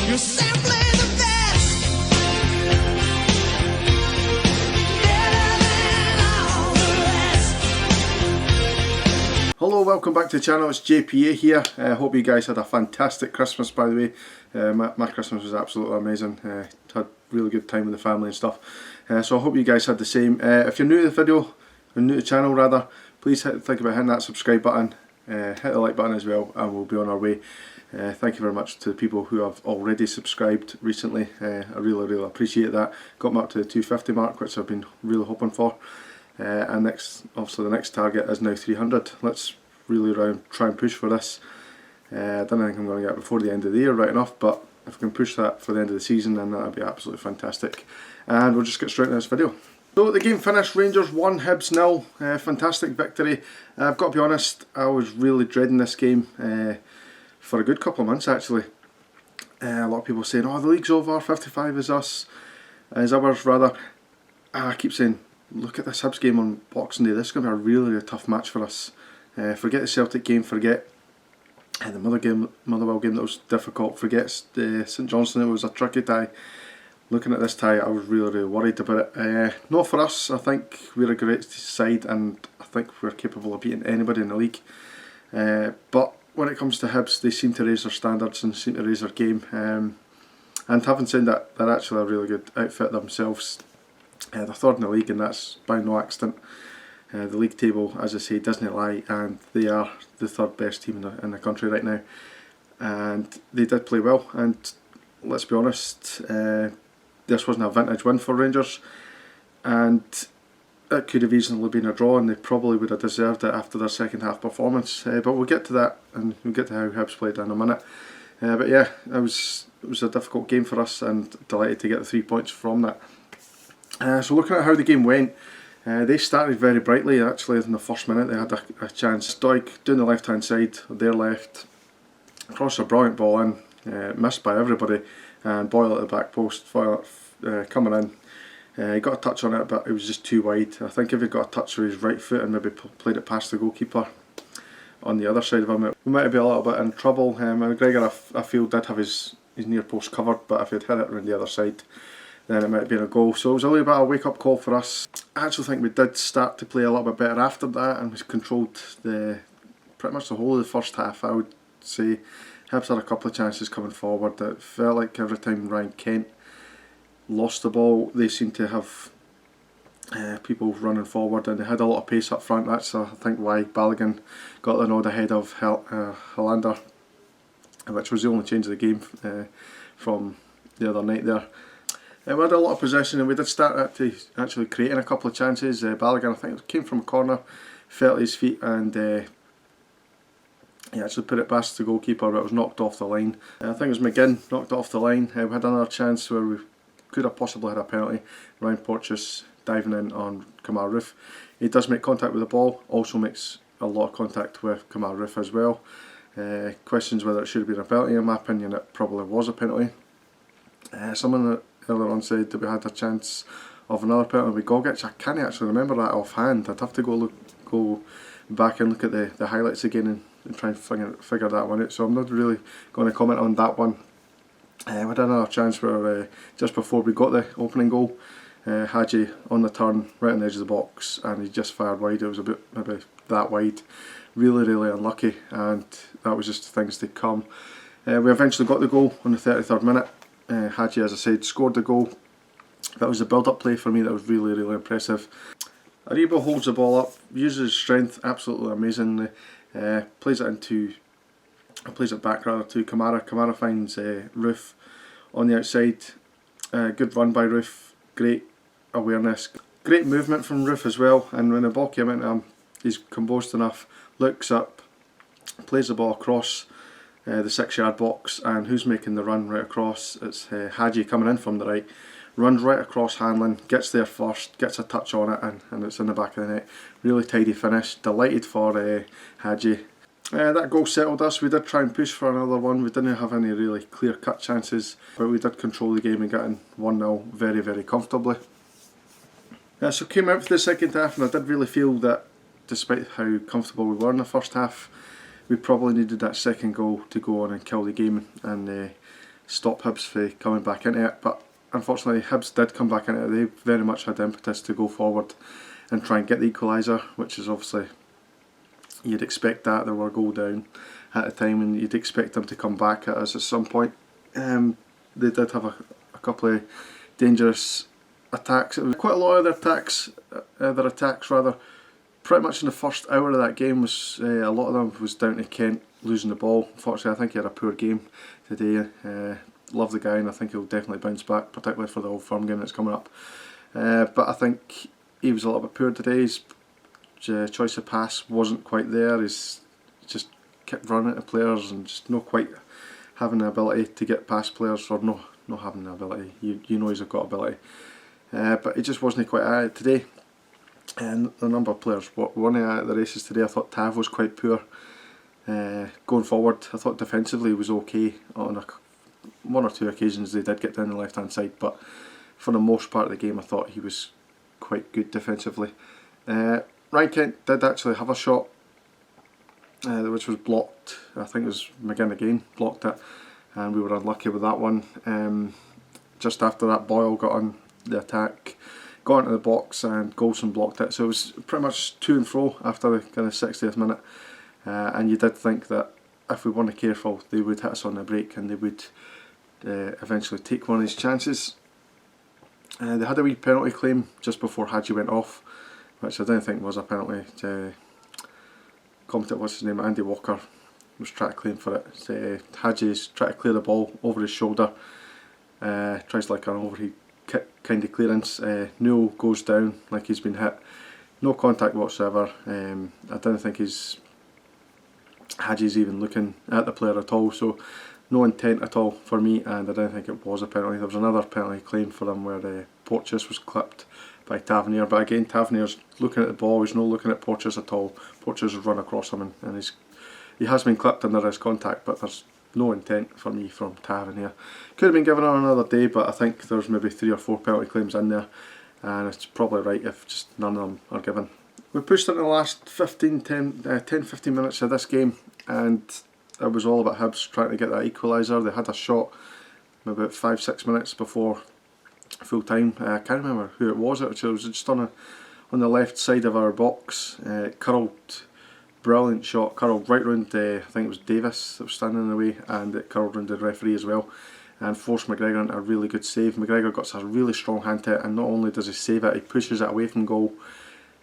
You're simply the best. Better than all the rest. Hello, welcome back to the channel. It's JPA here. Hope you guys had a fantastic Christmas, by the way. My Christmas was absolutely amazing. Had a really good time with the family and stuff. So I hope you guys had the same. If you're new to the video, or new to the channel rather, please think about hitting that subscribe button. Hit the like button as well, and we'll be on our way. Thank you very much to the people who have already subscribed recently. I really appreciate that. Got me up to the 250 mark, which I've been really hoping for. And obviously the next target is now 300. Let's really try and push for this. I don't think I'm going to get it before the end of the year, right enough, but if I can push that for the end of the season, then that would be absolutely fantastic. And we'll just get straight into this video. So the game finished, Rangers 1, Hibs 0. Fantastic victory. I've got to be honest, I was really dreading this game for a good couple of months actually. A lot of people saying, oh, the league's over, 55 is ours rather. I keep saying, look at this Hibs game on Boxing Day, this is going to be a really tough match for us. Forget the Celtic game, forget the Motherwell game that was difficult, forget St Johnstone, it was a tricky tie. Looking at this tie, I was really worried about it. Not for us, I think we're a great side and I think we're capable of beating anybody in the league. But when it comes to Hibs, they seem to raise their standards and seem to raise their game. And having said that, they're actually a really good outfit themselves. They're third in the league and that's by no accident. The league table, as I say, doesn't lie, and they are the third best team in the country right now. And they did play well, and let's be honest, this wasn't a vintage win for Rangers, and it could have easily been a draw and they probably would have deserved it after their second half performance. But we'll get to that and we'll get to how Hibs played in a minute. But yeah, it was a difficult game for us and delighted to get the 3 points from that. So looking at how the game went, they started very brightly actually. In the first minute they had a chance. Stoik down the left hand side, their left, crossed a brilliant ball in, missed by everybody, and Boyle at the back post coming in. He got a touch on it but it was just too wide. I think if he got a touch with his right foot and maybe played it past the goalkeeper on the other side of him, we might be a little bit in trouble. McGregor, I feel, did have his near post covered, but if he'd hit it around the other side then it might have been a goal. So it was a little bit of a wake up call for us. I actually think we did start to play a little bit better after that and we controlled pretty much the whole of the first half, I would say. Hibs had a couple of chances coming forward. It felt like every time Ryan Kent lost the ball they seemed to have people running forward, and they had a lot of pace up front. That's I think why Balogun got the nod ahead of Hollander, which was the only change of the game from the other night there. We had a lot of possession and we did start to actually creating a couple of chances. Balogun, I think it came from a corner, fell at his feet and he actually put it past the goalkeeper, but it was knocked off the line. I think it was McGinn knocked it off the line. We had another chance where we could have possibly had a penalty. Ryan Porteous diving in on Kemar Roofe. He does make contact with the ball, also makes a lot of contact with Kemar Roofe as well. Questions whether it should have been a penalty. In my opinion it probably was a penalty. Someone earlier on said that we had a chance of another penalty with Gogic. I can't actually remember that offhand. I'd have to go back and look at the highlights again and try and figure that one out. So I'm not really going to comment on that one. We had another chance where just before we got the opening goal, Hadji on the turn right on the edge of the box and he just fired wide. It was a bit maybe that wide. Really unlucky, and that was just things to come. We eventually got the goal on the 33rd minute. Hadji, as I said, scored the goal. That was a build-up play for me that was really impressive. Aribo holds the ball up, uses his strength absolutely amazingly, plays it back rather to Kamara. Kamara finds Roofe on the outside. Good run by Roofe, great awareness, great movement from Roofe as well, and when the ball came into him, he's composed enough, looks up, plays the ball across the 6-yard box, and who's making the run right across? It's Hadji coming in from the right, runs right across Hanlon, gets there first, gets a touch on it, and it's in the back of the net. Really tidy finish, delighted for Hadji. That goal settled us. We did try and push for another one. We didn't have any really clear cut chances, but we did control the game and got in 1-0 very comfortably. So came out for the second half, and I did really feel that despite how comfortable we were in the first half, we probably needed that second goal to go on and kill the game and stop Hibs from coming back into it, but unfortunately Hibs did come back into it. They very much had the impetus to go forward and try and get the equaliser, which is obviously, you'd expect that. They were a goal down at the time and you'd expect them to come back at us at some point. They did have a couple of dangerous attacks. It was quite a lot of their attacks rather, pretty much in the first hour of that game was a lot of them was down to Kent losing the ball. Unfortunately, I think he had a poor game today. Love the guy and I think he'll definitely bounce back, particularly for the Old Firm game that's coming up. But I think he was a little bit poor today. His choice of pass wasn't quite there. He's just kept running at players and just not quite having the ability to get past players, or not having the ability. You know he's got ability, but he just wasn't quite at it today. And a number of players weren't at the races today. I thought Tav was quite poor. Going forward, I thought defensively he was okay. On one or two occasions they did get down the left hand side, but for the most part of the game I thought he was quite good defensively. Ryan Kent did actually have a shot which was blocked. I think it was McGinn again blocked it, and we were unlucky with that one. Just after that, Boyle got on the attack, got into the box, and Golson blocked it. So it was pretty much to and fro after the kind of 60th minute. And you did think that if we weren't careful, they would hit us on the break and they would eventually take one of these chances. They had a wee penalty claim just before Hadji went off, which I don't think was a penalty. Commentator, what's his name, Andy Walker, was trying to claim for it. Hadji's trying to clear the ball over his shoulder, tries like an overhead kick kind of clearance. Newell goes down like he's been hit, no contact whatsoever. I don't think Hadji's even looking at the player at all, so no intent at all for me, and I don't think it was a penalty. There was another penalty claim for them where Porteous was clipped by Tavernier, but again Tavernier's looking at the ball, he's not looking at Porteous at all. Porteous has run across him and he has been clipped under his contact, but there's no intent for me from Tavernier. Could have been given on another day, but I think there's maybe 3 or 4 penalty claims in there, and it's probably right if just none of them are given. We pushed into the last 10-15 minutes of this game, and it was all about Hibs trying to get that equaliser. They had a shot about 5-6 minutes before full time. I can't remember who it was. It was just on the left side of our box. Curled, brilliant shot. Curled right round. I think it was Davis that was standing in the way, and it curled round the referee as well, and forced McGregor into a really good save. McGregor got a really strong hand to it, and not only does he save it, he pushes it away from goal.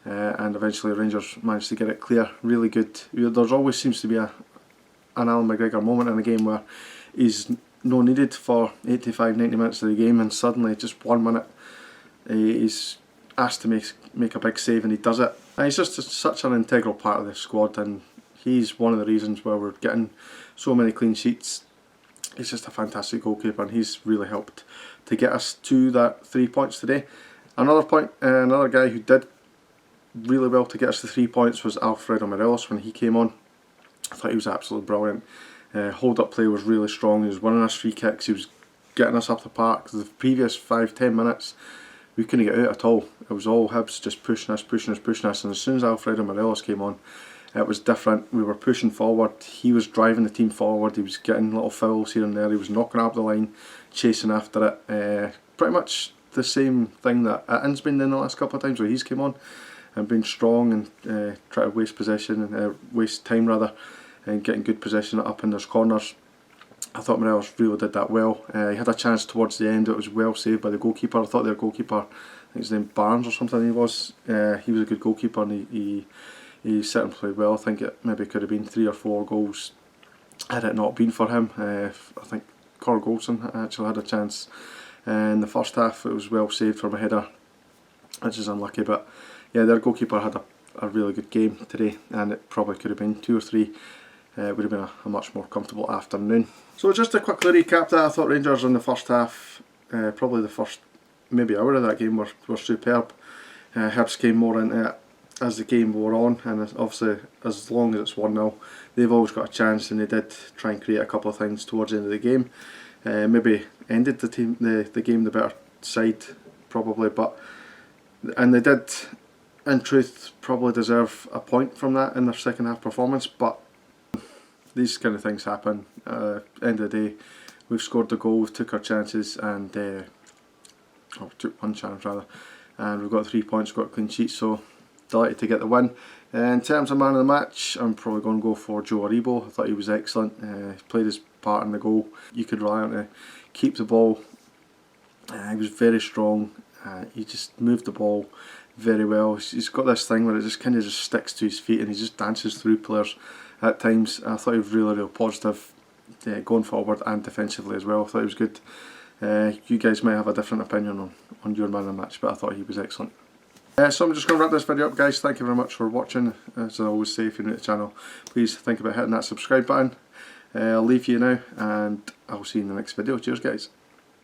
And eventually Rangers managed to get it clear. Really good. There's always seems to be an Alan McGregor moment in a game where he's no needed for 85-90 minutes of the game, and suddenly just 1 minute he's asked to make a big save and he does it. And he's just such an integral part of the squad, and he's one of the reasons why we're getting so many clean sheets. He's just a fantastic goalkeeper, and he's really helped to get us to that 3 points today. Another guy who did really well to get us the 3 points was Alfredo Morelos when he came on. I thought he was absolutely brilliant. Hold up play was really strong. He was winning us free kicks. He was getting us up the park. The previous 5-10 minutes we couldn't get out at all. It was all Hibs just pushing us. And as soon as Alfredo Morelos came on, it was different. We were pushing forward. He was driving the team forward. He was getting little fouls here and there. He was knocking up the line, chasing after it. Pretty much the same thing that Itten's been in the last couple of times where he's came on and been strong and try to waste possession and waste time rather, and getting good position up in those corners. I thought Morelos really did that well. He had a chance towards the end. It was well saved by the goalkeeper. I thought their goalkeeper, I think his name Barnes or something, he was a good goalkeeper, and he certainly played well. I think it maybe could have been 3 or 4 goals had it not been for him. I think Cor Golson actually had a chance in the first half. It was well saved from a header, which is unlucky, but yeah, their goalkeeper had a really good game today, and it probably could have been 2 or 3. It would have been a much more comfortable afternoon. So just to quickly recap that, I thought Rangers in the first half, probably the first maybe hour of that game were superb. Hibs came more into it as the game wore on, and obviously as long as it's 1-0, they've always got a chance, and they did try and create a couple of things towards the end of the game. Maybe ended the game the better side probably, and they did in truth probably deserve a point from that in their second half performance, but these kind of things happen. End of the day, we've scored the goal, we've took our chances, and or took one chance rather, and we've got 3 points, got a clean sheet, so delighted to get the win. In terms of man of the match, I'm probably going to go for Joe Aribo. I thought he was excellent. He played his part in the goal. You could rely on to keep the ball. He was very strong. He just moved the ball very well. He's got this thing where it just kind of just sticks to his feet and he just dances through players at times. I thought he was really positive going forward and defensively as well. I thought he was good. You guys might have a different opinion on your man of the match, but I thought he was excellent. So I'm just going to wrap this video up, guys. Thank you very much for watching. As I always say, if you're new to the channel, please think about hitting that subscribe button. I'll leave you now, and I'll see you in the next video. Cheers, guys.